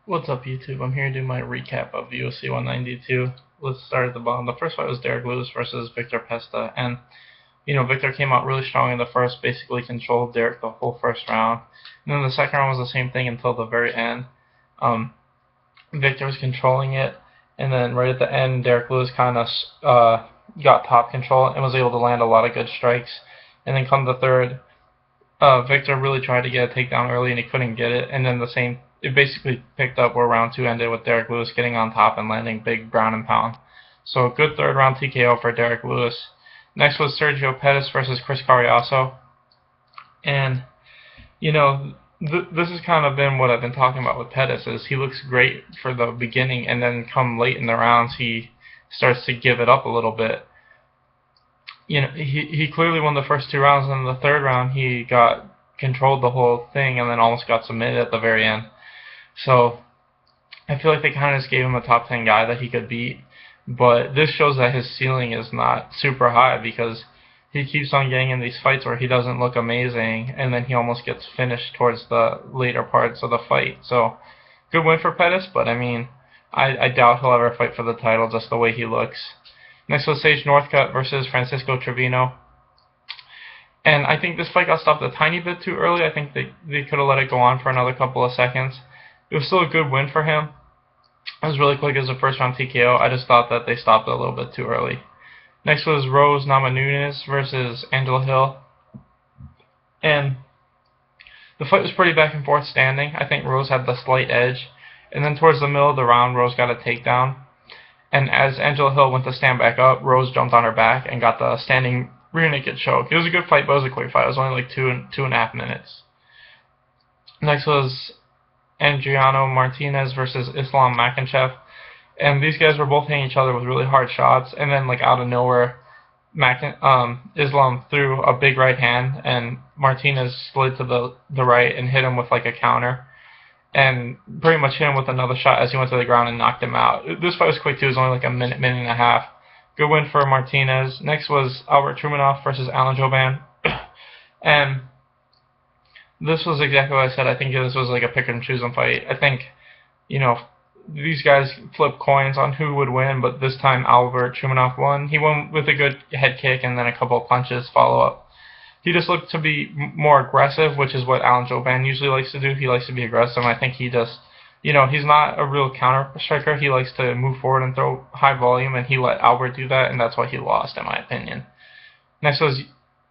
What's up, YouTube? I'm here to do my recap of UFC 192. Let's start at the bottom. The first fight was Derek Lewis versus Victor Pesta, and Victor came out really strong in the first, basically controlled Derek the whole first round. And then the second round was the same thing until the very end. Um, Victor was controlling it, and then right at the end, Derek Lewis kind of got top control and was able to land a lot of good strikes. And then come the third, Victor really tried to get a takedown early and he couldn't get it, and then it basically picked up where round two ended with Derek Lewis getting on top and landing big ground and pound. So a good third round TKO for Derek Lewis. Next was Sergio Pettis versus Chris Carriazo, and this has kind of been what I've been talking about with Pettis. Is he looks great for the beginning, and then come late in the rounds he starts to give it up a little bit. He clearly won the first two rounds, and in the third round he got controlled the whole thing and then almost got submitted at the very end. So I feel like they kind of just gave him a top 10 guy that he could beat, but this shows that his ceiling is not super high because he keeps on getting in these fights where he doesn't look amazing, and then he almost gets finished towards the later parts of the fight. So good win for Pettis, but I doubt he'll ever fight for the title just the way he looks. Next was Sage Northcutt versus Francisco Trevino. And I think this fight got stopped a tiny bit too early. I think they could have let it go on for another couple of seconds. It was still a good win for him. It was really quick as a first round TKO. I just thought that they stopped it a little bit too early. Next was Rose Namajunas versus Angela Hill. And the fight was pretty back and forth standing. I think Rose had the slight edge. And then towards the middle of the round, Rose got a takedown. And as Angela Hill went to stand back up, Rose jumped on her back and got the standing rear naked choke. It was a good fight, but it was a quick fight. It was only like two and a half minutes. Next was Adriano Martinez versus Islam Makhachev. And these guys were both hitting each other with really hard shots. And then, like, out of nowhere, Islam threw a big right hand, and Martinez slid to the right and hit him with, like, a counter. And pretty much hit him with another shot as he went to the ground and knocked him out. This fight was quick too. It was only like a minute and a half. Good win for Martinez. Next was Albert Trumanov versus Alan Jouban. And this was exactly what I said. I think this was like a pick and choose 'em fight. I think, these guys flipped coins on who would win, but this time Albert Trumanov won. He won with a good head kick and then a couple of punches follow up. He just looked to be more aggressive, which is what Alan Jouban usually likes to do. He likes to be aggressive, and I think he just, he's not a real counter striker. He likes to move forward and throw high volume, and he let Albert do that, and that's why he lost, in my opinion. Next was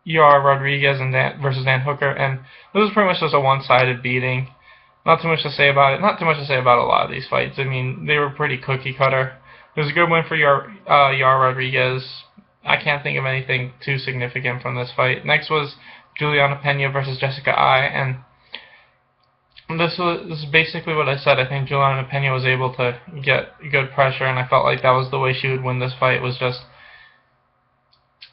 Yair Rodriguez versus Dan Hooker, and this was pretty much just a one-sided beating. Not too much to say about it. Not too much to say about a lot of these fights. I mean, they were pretty cookie-cutter. It was a good win for Yair Rodriguez. I can't think of anything too significant from this fight. Next was Juliana Pena versus Jessica Eye, and this is basically what I said. I think Juliana Pena was able to get good pressure, and I felt like that was the way she would win this fight, was just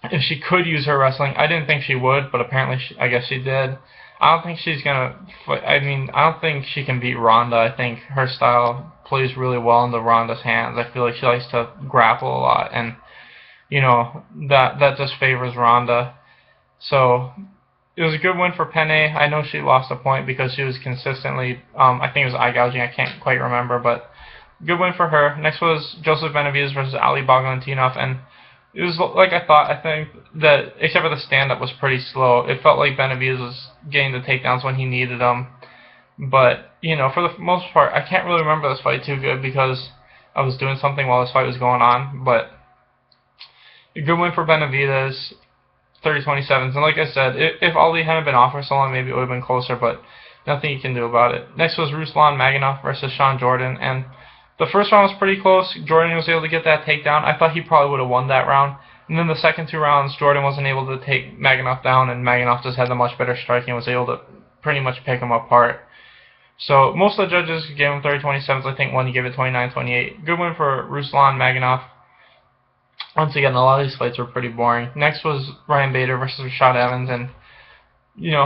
if she could use her wrestling. I didn't think she would, but apparently I guess she did. I don't think she's going to I don't think she can beat Ronda. I think her style plays really well into Ronda's hands. I feel like she likes to grapple a lot, and that just favors Ronda. So it was a good win for Penne. I know she lost a point because she was consistently, I think it was eye gouging, I can't quite remember, but good win for her. Next was Joseph Benavidez versus Ali Bagautinov, and it was like I thought. I think that, except for the stand-up, was pretty slow. It felt like Benavidez was getting the takedowns when he needed them. But, for the most part, I can't really remember this fight too good because I was doing something while this fight was going on, but a good win for Benavidez, 30-27. And like I said, if Ali hadn't been off for so long, maybe it would have been closer, but nothing you can do about it. Next was Ruslan Maganov versus Sean Jordan, and the first round was pretty close. Jordan was able to get that takedown. I thought he probably would have won that round. And then the second two rounds, Jordan wasn't able to take Maganov down, and Maganov just had the much better striking and was able to pretty much pick him apart. So most of the judges gave him 30-27. I think one gave it 29-28. Good win for Ruslan Maganov. Once again, a lot of these fights were pretty boring. Next was Ryan Bader versus Rashad Evans, and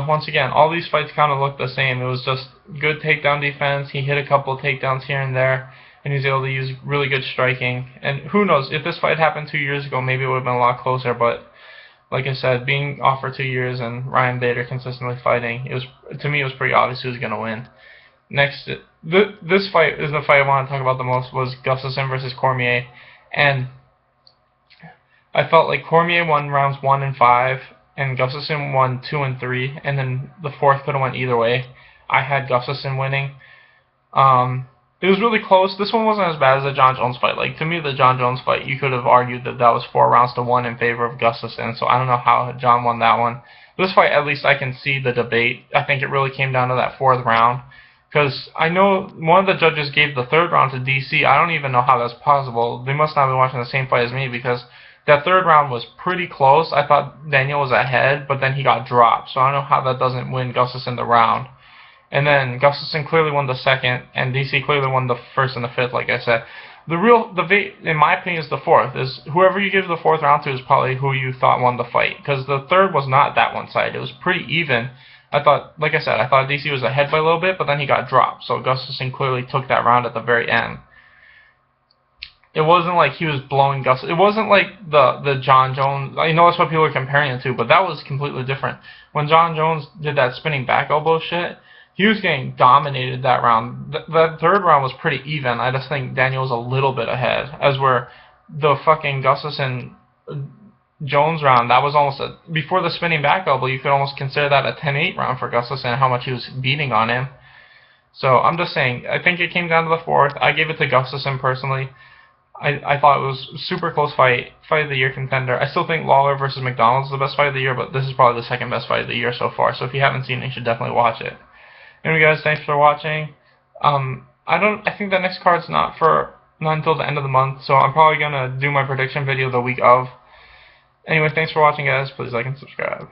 once again, all these fights kind of looked the same. It was just good takedown defense. He hit a couple of takedowns here and there, and he was able to use really good striking. And who knows, if this fight happened 2 years ago, maybe it would have been a lot closer, but like I said, being off for 2 years and Ryan Bader consistently fighting, to me it was pretty obvious who was going to win. Next, this fight is the fight I want to talk about the most, was Gustafsson versus Cormier, and I felt like Cormier won rounds 1 and 5, and Gustafsson won 2 and 3, and then the fourth could have went either way. I had Gustafsson winning. It was really close. This one wasn't as bad as the Jon Jones fight. Like, to me, the Jon Jones fight, you could have argued that that was 4 rounds to 1 in favor of Gustafsson, so I don't know how Jon won that one. This fight, at least I can see the debate. I think it really came down to that 4th round, because I know one of the judges gave the 3rd round to DC. I don't even know how that's possible. They must not be watching the same fight as me, because that 3rd round was pretty close. I thought Daniel was ahead, but then he got dropped, so I don't know how that doesn't win Gustafsson the round. And then Gustafsson clearly won the 2nd, and DC clearly won the 1st and the 5th, like I said. The debate, in my opinion, is the 4th. Is whoever you give the 4th round to is probably who you thought won the fight. Because the 3rd was not that one-sided. It was pretty even. I thought, like I said, I thought DC was ahead by a little bit, but then he got dropped. So Gustafsson clearly took that round at the very end. It wasn't like he was blowing Gustafsson. It wasn't like the Jon Jones. I know that's what people are comparing it to, but that was completely different. When Jon Jones did that spinning back elbow shit, he was getting dominated that round. That 3rd round was pretty even. I just think Daniel was a little bit ahead. As where the fucking Gustafsson Jones round, that was almost before the spinning back elbow, you could almost consider that a 10-8 round for Gustafsson, how much he was beating on him. So I'm just saying, I think it came down to the 4th. I gave it to Gustafsson personally. I thought it was a super close fight of the year contender. I still think Lawler versus McDonald is the best fight of the year, but this is probably the 2nd best fight of the year so far. So if you haven't seen it, you should definitely watch it. Anyway, guys, thanks for watching. I think the next card's not until the end of the month, so I'm probably gonna do my prediction video the week of. Anyway, thanks for watching, guys. Please like and subscribe.